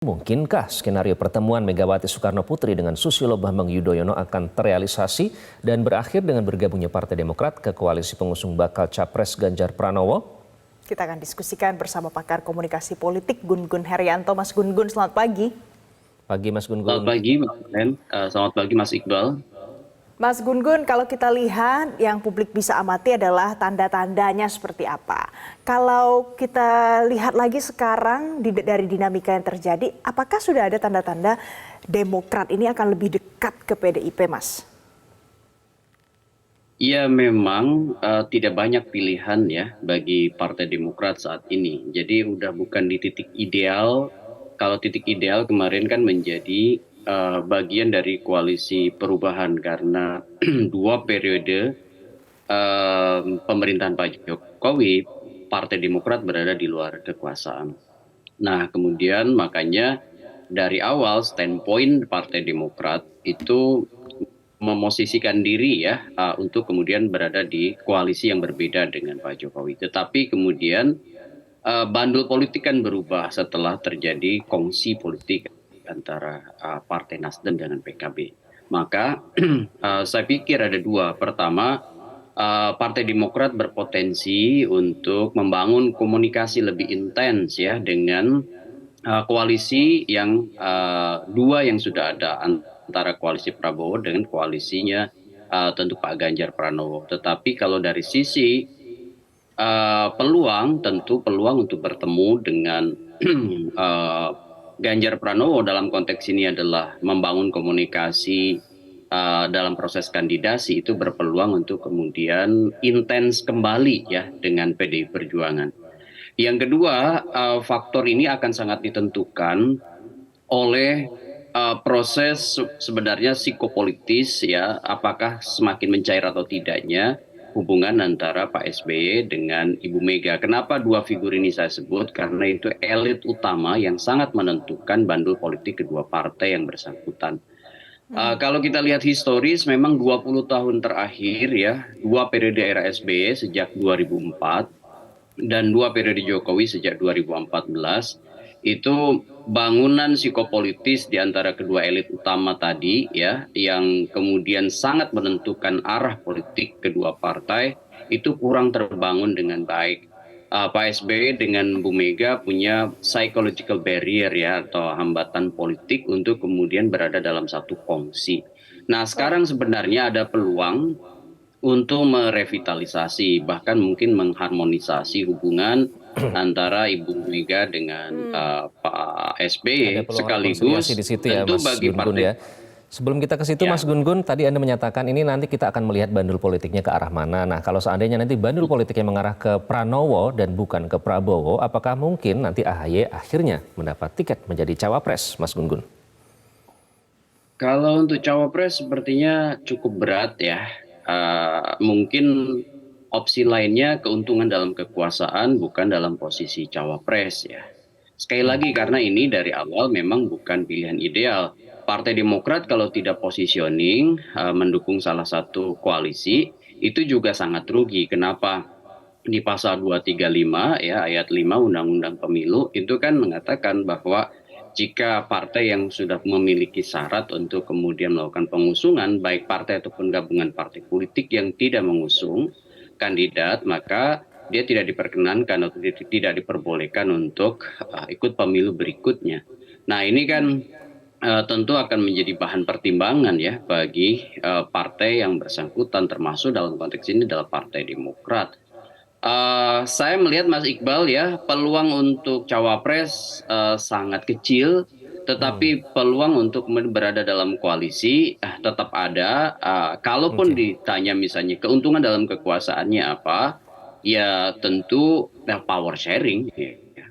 Mungkinkah skenario pertemuan Megawati Soekarno Putri dengan Susilo Bambang Yudhoyono akan terrealisasi dan berakhir dengan bergabungnya Partai Demokrat ke koalisi pengusung bakal Capres Ganjar Pranowo? Kita akan diskusikan bersama pakar komunikasi politik Gun-Gun Herianto. Mas Gun-Gun, selamat pagi. Pagi Mas Gun-Gun. Selamat pagi Mbak Len, selamat pagi Mas Iqbal. Mas Gun-Gun, kalau kita lihat yang publik bisa amati adalah tanda-tandanya seperti apa. Kalau kita lihat lagi sekarang dari dinamika yang terjadi, apakah sudah ada tanda-tanda Demokrat ini akan lebih dekat ke PDIP, Mas? Ya memang tidak banyak pilihan ya bagi Partai Demokrat saat ini. Jadi udah bukan di titik ideal. Kalau titik ideal kemarin kan menjadi bagian dari koalisi perubahan karena 2 periode pemerintahan Pak Jokowi, Partai Demokrat berada di luar kekuasaan. Nah kemudian makanya dari awal standpoint Partai Demokrat itu memosisikan diri ya untuk kemudian berada di koalisi yang berbeda dengan Pak Jokowi. Tetapi kemudian bandul politik kan berubah setelah terjadi kongsi politik antara Partai Nasdem dengan PKB. Maka saya pikir ada 2. Pertama, Partai Demokrat berpotensi untuk membangun komunikasi lebih intens ya dengan koalisi yang 2 yang sudah ada antara koalisi Prabowo dengan koalisinya tentu Pak Ganjar Pranowo. Tetapi kalau dari sisi peluang, tentu peluang untuk bertemu dengan Ganjar Pranowo dalam konteks ini adalah membangun komunikasi dalam proses kandidasi itu berpeluang untuk kemudian intens kembali ya dengan PDI Perjuangan. Yang kedua, faktor ini akan sangat ditentukan oleh proses sebenarnya psikopolitis ya, apakah semakin mencair atau tidaknya hubungan antara Pak SBY dengan Ibu Mega. Kenapa 2 figur ini saya sebut? Karena itu elit utama yang sangat menentukan bandul politik kedua partai yang bersangkutan. Kalau kita lihat historis memang 20 tahun terakhir ya, 2 periode era SBY sejak 2004 dan 2 periode Jokowi sejak 2014 itu bangunan psikopolitis di antara kedua elit utama tadi ya yang kemudian sangat menentukan arah politik kedua partai itu kurang terbangun dengan baik. Pak SBY dengan Bu Mega punya psychological barrier ya atau hambatan politik untuk kemudian berada dalam satu kongsi. Nah sekarang sebenarnya ada peluang untuk merevitalisasi bahkan mungkin mengharmonisasi hubungan antara Ibu Mega dengan Pak SBY sekaligus di situ ya, tentu Mas bagi Gun-Gun partai. ya. Sebelum kita ke situ Ya. Mas Gun-Gun, tadi Anda menyatakan ini nanti kita akan melihat bandul politiknya ke arah mana. Nah kalau seandainya nanti bandul politiknya mengarah ke Pranowo dan bukan ke Prabowo, apakah mungkin nanti AHY akhirnya mendapat tiket menjadi cawapres, Mas Gun-Gun? Kalau untuk cawapres sepertinya cukup berat ya. Mungkin opsi lainnya keuntungan dalam kekuasaan bukan dalam posisi cawapres ya. Sekali lagi karena ini dari awal memang bukan pilihan ideal. Partai Demokrat kalau tidak positioning mendukung salah satu koalisi itu juga sangat rugi. Kenapa? Di pasal 235 ya ayat 5 Undang-Undang Pemilu itu kan mengatakan bahwa jika partai yang sudah memiliki syarat untuk kemudian melakukan pengusungan baik partai ataupun gabungan partai politik yang tidak mengusung kandidat maka dia tidak diperkenankan atau tidak diperbolehkan untuk ikut pemilu berikutnya. Nah ini kan tentu akan menjadi bahan pertimbangan ya bagi partai yang bersangkutan termasuk dalam konteks ini adalah Partai Demokrat. Saya melihat Mas Iqbal ya peluang untuk cawapres sangat kecil, tetapi peluang untuk berada dalam koalisi tetap ada. Kalaupun ditanya misalnya keuntungan dalam kekuasaannya apa, ya tentu power sharing.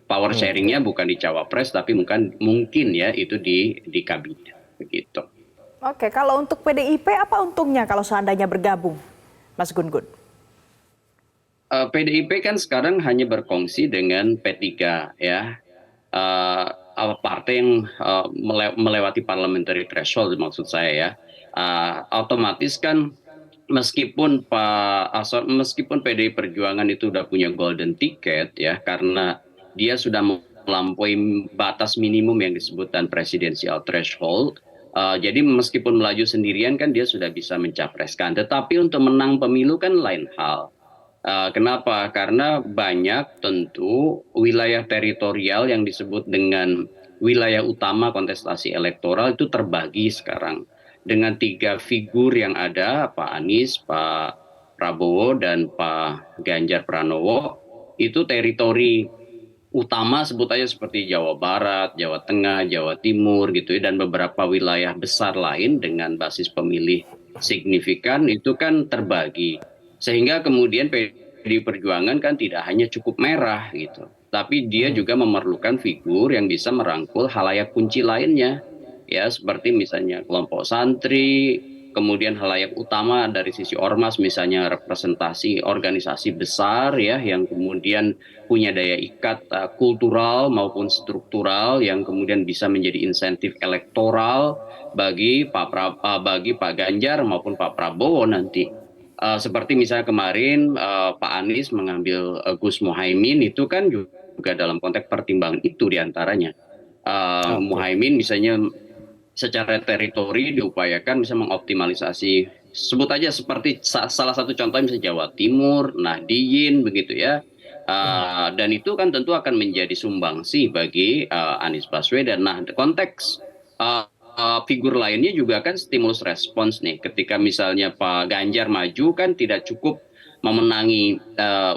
Power sharingnya bukan di cawapres, tapi mungkin ya itu di kabinet begitu. Oke, kalau untuk PDIP apa untungnya kalau seandainya bergabung, Mas Gun-Gun? PDIP kan sekarang hanya berkongsi dengan P3 ya. Partai yang melewati parliamentary threshold maksud saya ya. Otomatis kan meskipun meskipun PDI Perjuangan itu udah punya golden ticket ya karena dia sudah melampaui batas minimum yang disebutkan presidensial threshold. Jadi meskipun melaju sendirian kan dia sudah bisa mencapreskan. Tetapi untuk menang pemilu kan lain hal. Kenapa? Karena banyak tentu wilayah teritorial yang disebut dengan wilayah utama kontestasi elektoral itu terbagi sekarang. Dengan 3 figur yang ada, Pak Anies, Pak Prabowo, dan Pak Ganjar Pranowo, itu teritori utama sebut aja seperti Jawa Barat, Jawa Tengah, Jawa Timur gitu ya, dan beberapa wilayah besar lain dengan basis pemilih signifikan itu kan terbagi. Sehingga kemudian PDI Perjuangan kan tidak hanya cukup merah gitu, tapi dia juga memerlukan figur yang bisa merangkul halayak kunci lainnya. Ya, seperti misalnya kelompok santri, kemudian halayak utama dari sisi ormas misalnya representasi organisasi besar ya yang kemudian punya daya ikat kultural maupun struktural yang kemudian bisa menjadi insentif elektoral bagi Pak Ganjar maupun Pak Prabowo nanti. Seperti misalnya kemarin Pak Anies mengambil Gus Muhaimin, itu kan juga dalam konteks pertimbangan itu diantaranya. Muhaimin misalnya secara teritori diupayakan bisa mengoptimalisasi, sebut aja seperti salah satu contoh misalnya Jawa Timur, Nahdien begitu ya. Dan itu kan tentu akan menjadi sumbangsi bagi Anies Baswedan. Nah, konteks figur lainnya juga kan stimulus respons nih. Ketika misalnya Pak Ganjar maju kan tidak cukup memenangi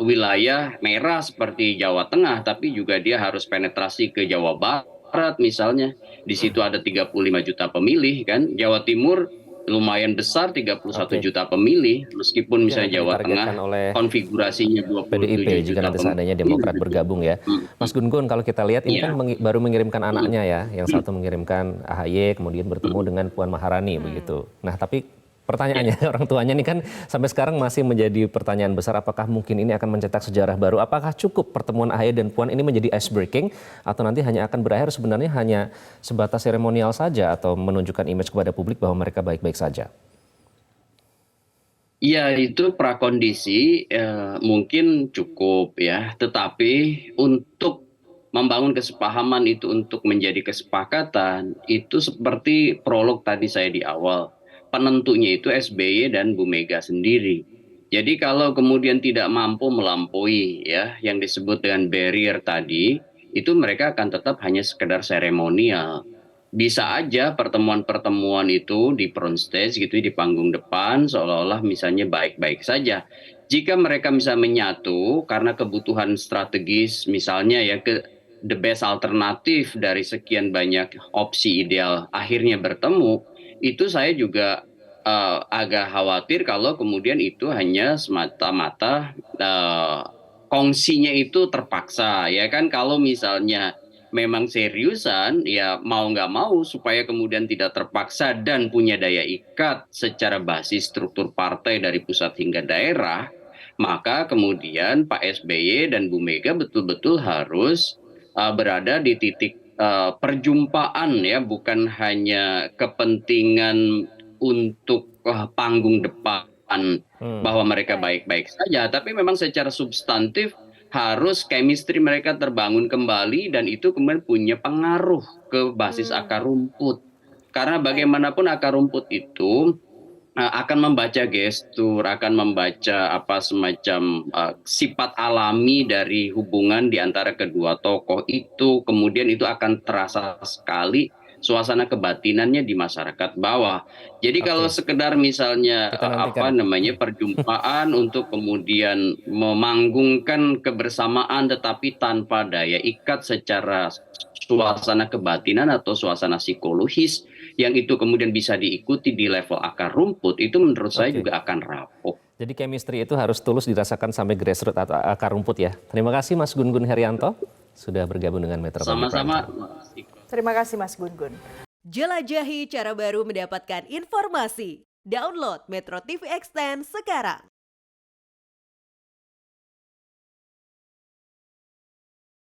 wilayah merah seperti Jawa Tengah, tapi juga dia harus penetrasi ke Jawa Barat misalnya. Di situ ada 35 juta pemilih kan. Jawa Timur lumayan besar 31 juta pemilih, meskipun misalnya Jawa Tengah konfigurasinya 27 PDIP juta jika nanti seandainya Demokrat bergabung ya. Mas Gun-Gun, kalau kita lihat ini kan baru mengirimkan anaknya ya, yang satu mengirimkan AHY kemudian bertemu dengan Puan Maharani begitu. Nah, tapi pertanyaannya orang tuanya ini kan sampai sekarang masih menjadi pertanyaan besar, apakah mungkin ini akan mencetak sejarah baru? Apakah cukup pertemuan AHY dan Puan ini menjadi ice breaking atau nanti hanya akan berakhir sebenarnya hanya sebatas seremonial saja atau menunjukkan image kepada publik bahwa mereka baik-baik saja? Ya, itu prakondisi mungkin cukup ya, tetapi untuk membangun kesepahaman itu untuk menjadi kesepakatan itu seperti prolog tadi saya di awal. Penentunya itu SBY dan Bu Mega sendiri. Jadi kalau kemudian tidak mampu melampaui ya yang disebut dengan barrier tadi, itu mereka akan tetap hanya sekedar seremonial. Bisa aja pertemuan-pertemuan itu di front stage gitu di panggung depan seolah-olah misalnya baik-baik saja. Jika mereka bisa menyatu karena kebutuhan strategis misalnya ya the best alternatif dari sekian banyak opsi ideal akhirnya bertemu, itu saya juga agak khawatir kalau kemudian itu hanya semata-mata kongsinya itu terpaksa ya kan. Kalau misalnya memang seriusan ya mau nggak mau supaya kemudian tidak terpaksa dan punya daya ikat secara basis struktur partai dari pusat hingga daerah, maka kemudian Pak SBY dan Bu Mega betul-betul harus berada di titik perjumpaan ya, bukan hanya kepentingan untuk panggung depan bahwa mereka baik-baik saja, tapi memang secara substantif harus chemistry mereka terbangun kembali dan itu kemudian punya pengaruh ke basis akar rumput. Karena bagaimanapun akar rumput itu akan membaca gestur, akan membaca semacam sifat alami dari hubungan di antara kedua tokoh itu, kemudian itu akan terasa sekali suasana kebatinannya di masyarakat bawah. Jadi kalau sekedar misalnya perjumpaan untuk kemudian memanggungkan kebersamaan tetapi tanpa daya ikat secara suasana kebatinan atau suasana psikologis yang itu kemudian bisa diikuti di level akar rumput, itu menurut saya juga akan rapuh. Jadi chemistry itu harus tulus dirasakan sampai grassroots atau akar rumput ya. Terima kasih Mas Gun-Gun Herianto sudah bergabung dengan Metro. Sama-sama. Terima kasih Mas Gun-Gun. Jelajahi cara baru mendapatkan informasi. Download Metro TV Extend sekarang.